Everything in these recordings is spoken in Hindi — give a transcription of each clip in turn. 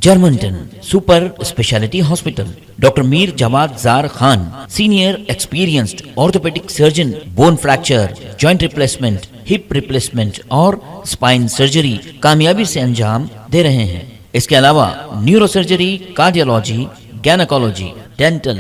Germanton super speciality hospital, doctor Mir Jawad Jar Khan, senior experienced orthopaedic surgeon, bone fracture, joint replacement, hip replacement और स्पाइन सर्जरी कामयाबी से अंजाम दे रहे हैं। इसके अलावा neuro surgery, cardiology, gynaecology, dental.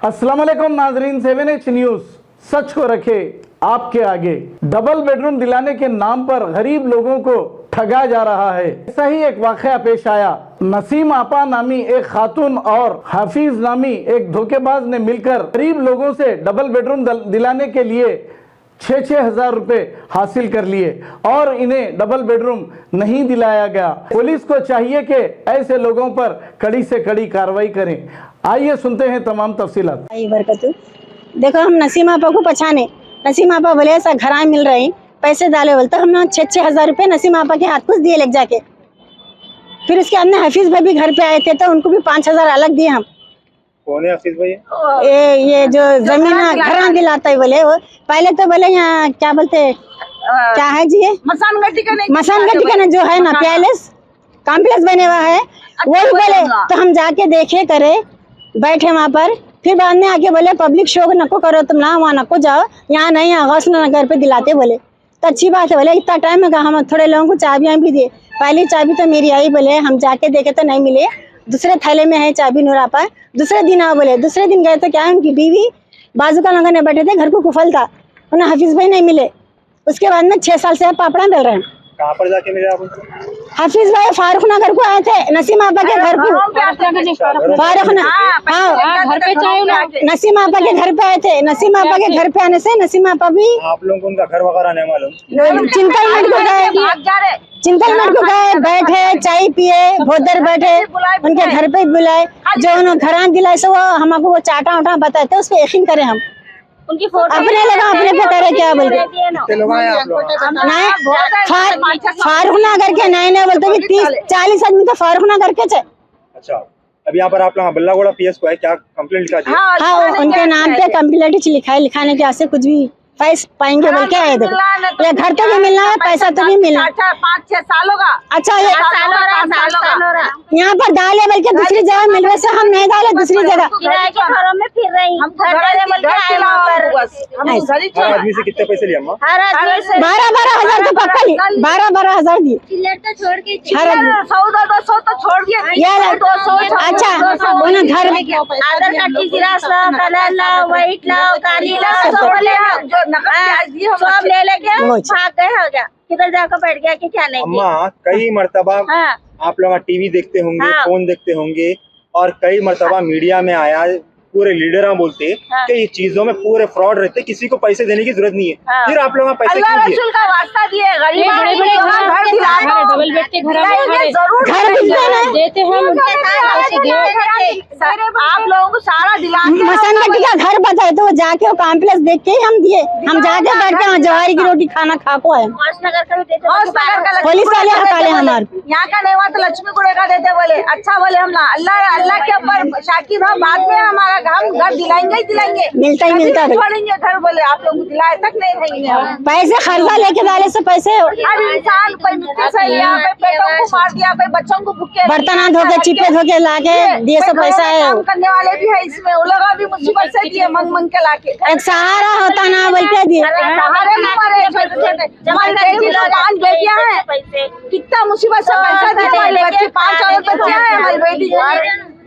अस्सलाम वालेकुम नाजरीन, 7H न्यूज सच को रखे आपके आगे। डबल बेडरूम दिलाने के नाम पर गरीब लोगों को ठगा जा रहा है। ऐसा ही एक वाकया पेश आया। नसीम आपा नामी एक खातून और हाफिज नामी एक धोखेबाज ने मिलकर गरीब लोगों से डबल बेडरूम दिलाने के लिए 6-6 हजार रुपए हासिल कर लिए और इन्हें डबल बेडरूम नहीं दिलाया गया। पुलिस को चाहिए कि ऐसे लोगों पर कड़ी से कड़ी कार्रवाई करें। आइए सुनते हैं तमाम तफसीलात। देखो, हम नसीम आपा को पहचाने। नसीम आपा बोले ऐसा घर मिल रहे हैं, पैसे डाले बोलते, हमने 6-6 हजार रुपये नसीम आपा के हाथ कुछ दिए लेके जाके। फिर उसके बाद हाफिज भाई भी घर पे आए थे तो उनको भी 5 हजार अलग दिए हम। कौन है हाफिज भाई? ये जो जमीन घर दिलाता है बोले, वो पहले तो बोले यहाँ क्या बोलते क्या है जी, मसान का जो है ना पैलेस कॉम्प्लेक्स बने हुआ है, वो बोले तो हम जाके देखे करे बैठे वहाँ पर। फिर बाद में आके बोले पब्लिक शो नको करो, तुम ना वहाँ नको जाओ, यहाँ नहीं गौसल नगर पे दिलाते बोले। तो अच्छी बात है बोले, इतना टाइम होगा, हम थोड़े लोगों को चाबियाँ भी दिए। पहली चाबी तो मेरी आई बोले, हम जाके देखे तो नहीं मिले, दूसरे थैले में है चाबी नूरा पर। दूसरे दिन आओ बोले, दूसरे दिन गए तो क्या है उनकी बीवी बाजू का नगर में बैठे थे, घर को कुफल था, उन्हें हाफिज भाई नहीं मिले। उसके बाद में 6 साल से पापड़ा मिल रहे हैं। कहाँ पर जाके मिले आप? हाफिज भाई फारूक नगर को आए थे, नसीम आपा के घर को। फारूक नसीम आपा के घर पे आए थे। नसीम आपा के घर पे आने से नसीम आपा भी आप लोगों को उनका घर वगैरह नहीं मालूम? चिंतलमठ को गए, बैठे चाय पिए, बहुत देर बैठे, उनके घर पे बुलाए, जो उन्होंने घर दिलाए सो वो हमको वो चाटा उठा बताते, उस पर यकीन करें हम। उनकी फोटो अपने लगा अपने पे करे क्या बोलते फारूक नगर के नहीं बोलते 30-40 आदमी तो फारूक नगर के थे। अच्छा, अब यहाँ पर आप लोग बल्लागोड़ा पीएस को है, क्या कंप्लेंट लिखा दिया? हाँ, उनके नाम पे कंप्लेंट लिखा है, लिखाने के आसे कुछ भी पैसे पाएंगे बोल के आए थे। ये घर तो भी मिलना है, पैसा तो भी मिलना। 5-6 सालों का। अच्छा, ये यहाँ पर डाले बोल के दूसरी जगह मिल रहे से हम नहीं डाले दूसरी जगह। घरों में फिर रही हम, हर आदमी से कितने पैसे लिया? 12-12 हजार तो पक्का ली, 12-12 हजार दिए तो छोड़ के हर आदमी। 100-200 तो छोड़ दिया। अच्छा, उन्हें घर में आधार कार्ड की गिरास लाओ, कलर लाओ, व्हाइट लाओ, काली लाओ, सब ले लेके भाग गए। हो गया किधर जाकर बैठ गया कि क्या नहीं। अम्मा, कई मर्तबा आप लोग टीवी देखते होंगे, फोन देखते होंगे, और कई मर्तबा मीडिया में आया पूरे लीडर बोलते कि ये चीजों में पूरे फ्रॉड रहते, किसी को पैसे देने की जरूरत नहीं है। फिर आप लोग पैसे अल्लाह रसूल का वास्ता दिए, गरीब घर देते हैं। आप लोगों को सारा दिला मसान गट्टी का घर बताए तो जाके वो कॉम्प्लेक्स देख के हम दिए। हम जाके बैठ के जवारी की रोटी खाना खा को आए। पुलिस वाले हटाले हमारे यहाँ का नहीं हुआ तो लक्ष्मी गुड़े का देते बोले। अच्छा बोले हम अल्लाह के ऊपर शाकिर हम, बाद में हमारा हम घर दिलाएंगे ही दिलाएंगे, मिलता ही मिलता है। छोड़ेंगे घर बोले, आप लोग दिलाए तक नहीं रहेंगे। पैसे खर्चा लेके डाले से पैसे हर इंसान कोई मिट्टी से लिया, कोई पेटों को मार दिया, कोई बच्चों को भूखे बर्तन धोके चिप्पे धोके लाके दिए सब पैसा है। काम करने वाले भी है इसमें, वो लोग भी मुसीबत से दिए मंग के लाके। एक सहारा होता ना बोल के दिए। सहारे हमारे छोटे-छोटे हमारी बेटियां हैं, कितना मुसीबत से पैसा दिए। हमारे बच्चे 5 और बच्चे हैं, हमारी बेटी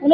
ये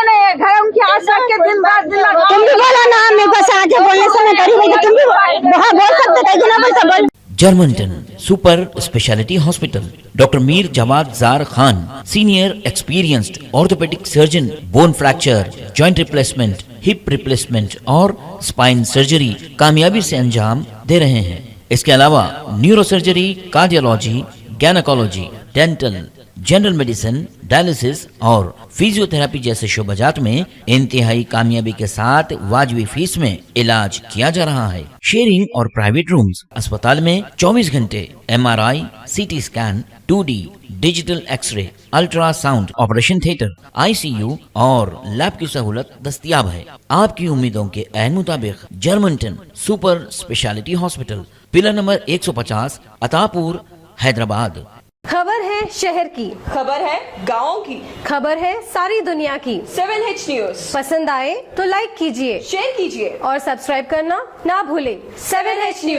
नहीं है घर उनकी आस रख के दिन रात तुम भी बोला ना, मेरे पास आके बोलने से मैं करी भाई, तुम भी बहुत बोल सकते थे कि ना बोल सकते। Germanten super speciality hospital, doctor Mir Jawad Jar Khan, senior experienced orthopaedic surgeon, bone fracture, joint replacement, hip replacement और स्पाइन सर्जरी कामयाबी से अंजाम दे रहे हैं। इसके अलावा neuro surgery, cardiology, gynaecology, dental, general medicine, dialysis और फिजियोथेरेपी जैसे शोबाजात में इंतहाई कामयाबी के साथ वाजबी फीस में इलाज किया जा रहा है। शेयरिंग और प्राइवेट रूम्स, अस्पताल में 24 घंटे MRI, CT scan, 2D digital x-ray, ultrasound, operation theatre, ICU और लैब की सहूलत दस्तयाब है। आपकी उम्मीदों के ऐन मुताबिक Germanten super speciality hospital pillar number 150, Attapur, Hyderabad. खबर है शहर की, खबर है गाँव की, खबर है सारी दुनिया की। 7H न्यूज पसंद आए तो लाइक कीजिए, शेयर कीजिए और सब्सक्राइब करना ना भूले। 7H news.